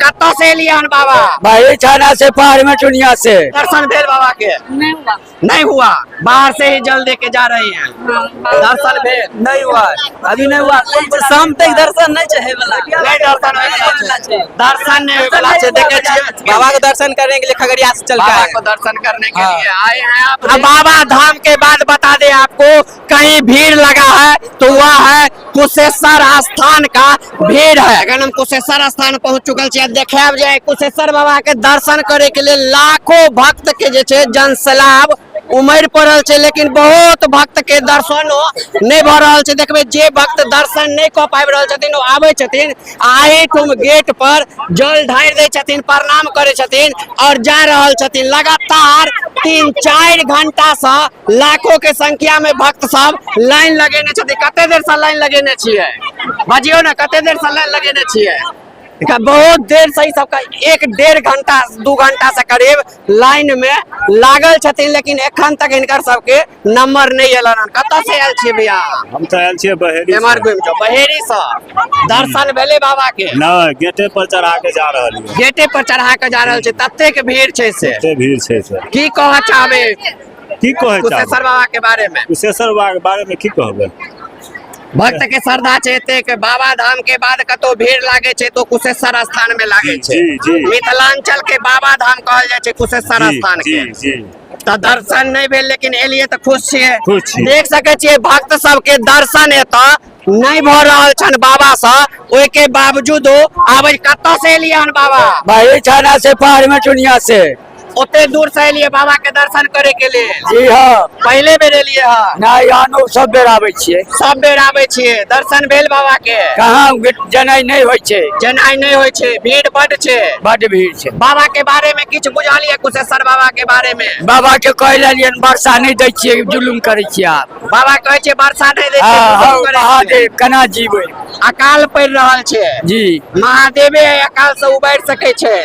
कत्तो से लियान बाबा? भाई छाना से पहाड़ में चुनिया से। दर्शन भेल बाबा के? नहीं हुआ। बाहर से ही जल दे के जा रही हैं। दर्शन भेल? नहीं हुआ, अभी नहीं हुआ। शाम तक दर्शन नहीं चाहे वाला। नहीं दर्शन दर्शन नहीं वाला छे। देखे छियै बाबा को दर्शन करने के लिए खगड़िया से चल बाबा के को दर्शन करने के लिए आए हैं आप। बाबा धाम के बाद बता दे आपको कहीं भीड़ लगा है तो वह है कुशेश्वर स्थान का भीड़ है। अगर हम कुशेश्वर स्थान पहुंच चुकल छे, देखे जाए कुशेश्वर बाबा के दर्शन करे के लिए लाखों भक्त के जे छे जनसैलाब उमड़ पड़ल छे, लेकिन बहुत भक्त के दर्शन नहीं भ रहल छे। देखबे जे भक्त दर्शन नहीं क पाबि रहल छथिन, आबै छथिन आही ठुम गेट पर जल ढारि दै छथिन, प्रणाम करे छथिन और जा रहल छथिन। लगातार 3-4 घंटा से लाखों के संख्या में भक्त सब लाइन लगेने छथिन। कते देर से लाइन लगेने छियै? बजियो ना, कते देर से लाइन लगेने छियै? बहुत देर से ही सबका 1-1.5 घंटा 2 घंटा से करीब लाइन में लागल छथिन, लेकिन एखन तक इनकर सबके नंबर नहीं एलन। कतऽ से आयल छियै भैया? हम तो आयल छियै बहेरी से। एमर घुमि जाओ बहेरी से। दर्शन भेले बाबा के? नहीं, गेटे पर चढ़ा के जा रहल है। गेटे पर चढ़ा के जा रहल छै, तते के भीड़ छै से? तते भीड़ छै से। की कहऽ चाहबे की कहै कुशेश्वर बाबा के बारे में? कुशेश्वर बाबा के बारे में की कहबै? भक्त के श्रद्धा छै एते के बाबा धाम के बाद कतो भीड़ लागे छै तो कुशेश्वर स्थान में लागे छै। मिथिलांचल के बाबा धाम कहल जाय छै कुशेश्वर स्थान के। तो दर्शन नहीं भेल, लेकिन एलिए तो खुश छियै। देख सके छियै भक्त सब के दर्शन एतऽ नहीं भ रहल छन बाबा से, ओइ के बावजूद आबै कतऽ से एलियन बाबा? भाई छाना से पहाड़ में चुनिया से। ओते दूर से एलिए बाबा के दर्शन करे के लिए? जी हाँ। पहले बेर एलिए हाँ? नहीं, यहाँ सब बेर आबै छियै। सब बेर आबै छियै। दर्शन भेल बाबा के? कहाँ जनाई नहीं होय छै। जनाई नहीं होय छै, भीड़ बड छै। बड भीड़ छै। बाबा के बारे में किछ बुझलियै? कुशेश्वर बाबा के बारे में? बाबा के कह लेलियन वर्षा नहीं दै छियै, जुलुम करै छियै आप। बाबा कहै छै वर्षा नहीं दै छियै, महादेव केना जीबै? अकाल पड़ि रहल छै जी। महादेवे अकाल से उबारि सकै छै।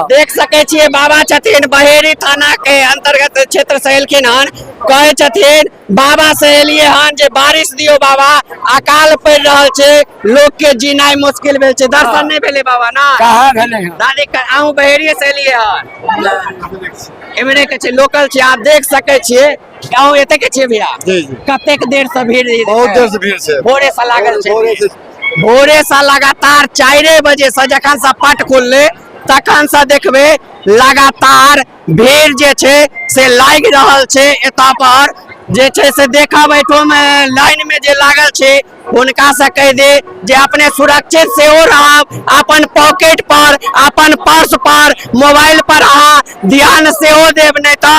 देख सकै छियै बाबा छथिन बहेरी थाना के अंतर्गत क्षेत्र से एलखिन हन, कहे छथिन बाबा से एलिए हन जे बारिश दियो बाबा, अकाल पड़ि रहल छै, लोग के जीनाइ मुश्किल भेल छै। दर्शन नहीं भेले बाबा ना? कहाँ भेले? दादी आहू बहेरिये से एलिए हन? एमरे के छै लोकल छै, आप देख सकै छियै। आहू एते के छियै भैया? कतेक देर से भीड़? बहुत देर से भीड़ छै। भोरे से लागल छै। भोरे से लगातार 4 बजे से जखन से पट खुलले तखन से देखबे लगातार भीड़ जे छै से लागि रहल छै। एतऽ पर जे छै से देखब एठम लाइन में जे लागल छै उनका से कह दे जे अपने सुरक्षित से हो रहब, अपन पॉकेट पर अपन पर्स पर मोबाइल पर अहाँ ध्यान से हो देव, नहीं तो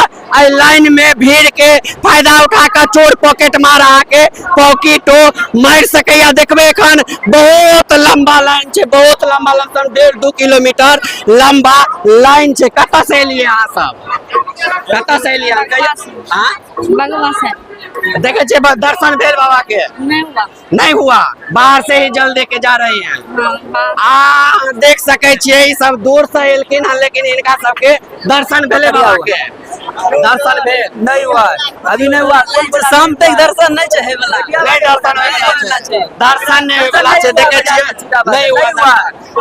लाइन में भीड़ के फायदा उठा कर चोर पॉकेट मार के पॉकेटो मार सके। देखबे एखन बहुत लंबा लाइन छै, बहुत लंबा 1.5-2 किलोमीटर लंबा लाइन छै। कतऽ से एलियै अहाँ सब? कतऽ से एलियै? देखे छियै दर्शन भेल बाबा के? नहीं हुआ। बाहर से ही जल दे के जा रही हैं। देख सके छियै ई सब दूर से एलखिन हन, लेकिन इनका सबके दर्शन भेले बाबा के? दर्शन भेल? नहीं हुआ, अभी नहीं हुआ। शाम तक दर्शन नहीं चाहे वाला। नहीं दर्शन नहीं वाला छै। देखे छियै नहीं हुआ।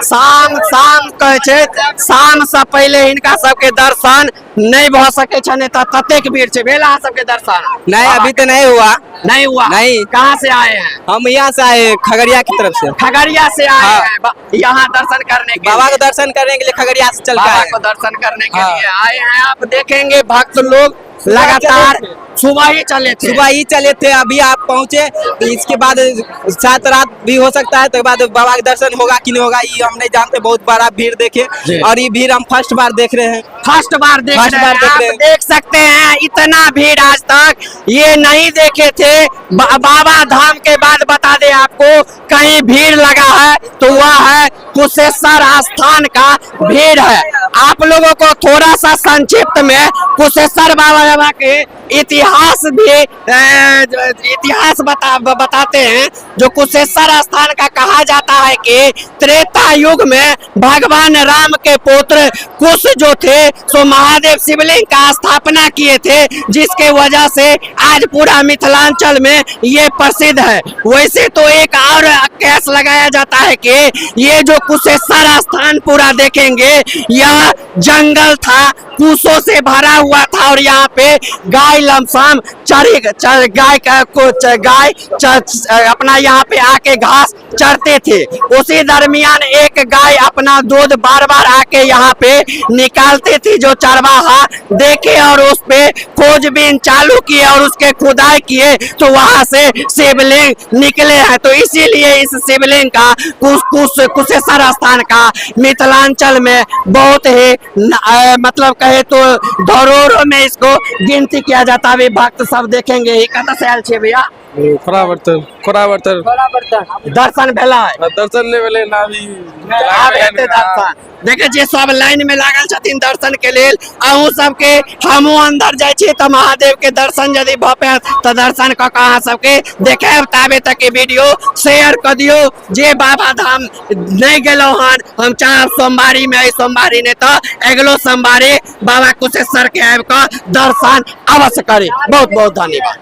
शाम कहे छै शाम से पहले इनका सबके दर्शन नहीं भ सके छन। ततेक भीड़ छै। भेल अहाँ सबके दर्शन? नहीं, अभी तो नहीं हुआ। नहीं हुआ? नहीं। कहाँ से आए हैं? हम यहाँ से आए, खगड़िया की तरफ से। खगड़िया से आए हैं यहाँ दर्शन करने के बाबा लिए? को दर्शन करने के लिए खगड़िया से चल बाबा को दर्शन करने के लिए आए हैं। आप देखेंगे भक्त लोग लगातार सुबह ही चले थे। अभी आप पहुँचे, तो इसके बाद सात रात भी हो सकता है, तो बाद बाबा का दर्शन होगा कि नहीं होगा ये हम नहीं जानते। बहुत बड़ा भीड़ देखे, और ये भीड़ हम फर्स्ट बार देख रहे हैं। फर्स्ट बार देख रहे हैं। आप देख सकते हैं इतना भीड़ आज तक ये नहीं देखे थे। बाबा धाम के बाद बता दे आपको कहीं भीड़ लगा है तो वह है कुशेश्वर स्थान का भीड़ है। आप लोगों को थोड़ा सा संक्षिप्त में कुशेश्वर बाबा के इतिहास भी इतिहास बताते हैं। जो कुशेश्वर स्थान का कहा जाता है कि त्रेता युग में भगवान राम के पुत्र कुश जो थे सो महादेव शिवलिंग का स्थापना किए थे, जिसके वजह से आज पूरा मिथिलांचल में ये प्रसिद्ध है। वैसे तो एक और केस लगाया जाता है कि ये जो कुशेश्वर स्थान पूरा देखेंगे यह जंगल था, कुशों से भरा हुआ था और यहाँ पे गाय लमसम गाय अपना यहाँ पे आके घास चरते थे। उसी दरमियान एक गाय अपना दूध बार बार आके यहाँ पे निकालती थी। जो चरवाहा देखे और उस पे खोजबीन चालू किए और उसके खुदाई किए तो वहां से शिवलिंग निकले हैं। तो इसीलिए इस शिवलिंग का कुशेश्वर स्थान का मिथिलांचल में बहुत ही मतलब कहे तो धरोहरों में इसको गिनती किया जाता है। भक्त सब देखेंगे ही कत से आयल छे भैया दर्शन भेला है दर्शन लेवले ना भी दर्शन देखे जे सब लाइन में लागल छथिन दर्शन के लेल। अहूँ सबके हमू अंदर जाय छी तो महादेव के दर्शन यदि भ पे तो दर्शन क अहाँ सबके देखे ताबे तक के वीडियो शेयर कर दियो। जे बाबा धाम नहीं गेलो हन हम चाहे सोमवारी में सोमवारी ने तो अगलो सोमवारी बाबा कुशेश्वर के आबि क दर्शन अवश्य करी। बहुत बहुत धन्यवाद।